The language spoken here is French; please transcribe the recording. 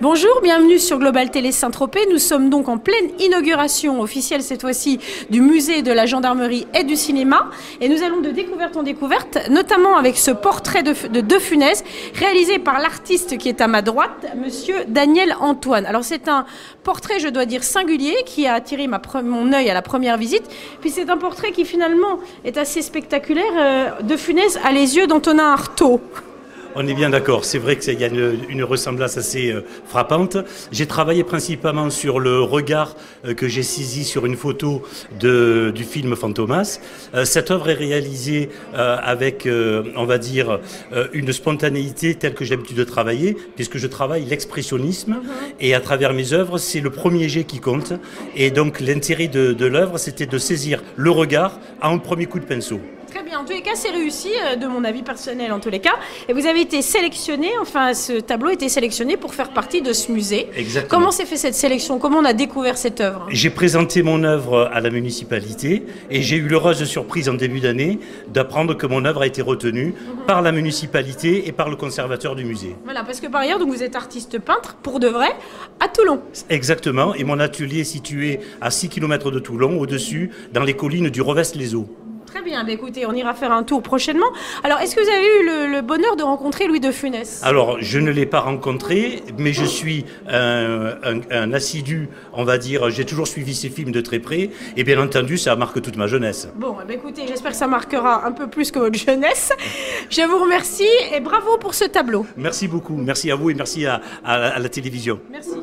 Bonjour, bienvenue sur Global Télé Saint-Tropez. Nous sommes donc en pleine inauguration officielle cette fois-ci du musée de la gendarmerie et du cinéma. Et nous allons de découverte en découverte, notamment avec ce portrait de De Funès, réalisé par l'artiste qui est à ma droite, monsieur Daniel Antoine. Alors c'est un portrait, je dois dire, singulier, qui a attiré mon œil à la première visite. Puis c'est un portrait qui finalement est assez spectaculaire. De Funès a les yeux d'Antonin Artaud. On est bien d'accord, c'est vrai qu'il y a une ressemblance assez frappante. J'ai travaillé principalement sur le regard que j'ai saisi sur une photo du film Fantomas. Cette œuvre est réalisée avec, on va dire, une spontanéité telle que j'ai l'habitude de travailler, puisque je travaille l'expressionnisme, et à travers mes œuvres, c'est le premier jet qui compte. Et donc l'intérêt de l'œuvre, c'était de saisir le regard à un premier coup de pinceau. Très bien, en tous les cas c'est réussi, de mon avis personnel en tous les cas, et vous avez été sélectionné, enfin ce tableau a été sélectionné pour faire partie de ce musée. Exactement. Comment s'est fait cette sélection? Comment on a découvert cette œuvre? J'ai présenté mon œuvre à la municipalité et j'ai eu l'heureuse surprise en début d'année d'apprendre que mon œuvre a été retenue par la municipalité et par le conservateur du musée. Voilà, parce que par ailleurs donc vous êtes artiste peintre, pour de vrai, à Toulon. Exactement, et mon atelier est situé à 6 km de Toulon, au-dessus, dans les collines du Revest-les-Eaux. Très bien, bah écoutez, on ira faire un tour prochainement. Alors, est-ce que vous avez eu le bonheur de rencontrer Louis de Funès? Alors, je ne l'ai pas rencontré, mais je suis un assidu, on va dire, j'ai toujours suivi ses films de très près, et bien entendu, ça marque toute ma jeunesse. Bon, bah écoutez, j'espère que ça marquera un peu plus que votre jeunesse. Je vous remercie et bravo pour ce tableau. Merci beaucoup, merci à vous et merci à la télévision. Merci.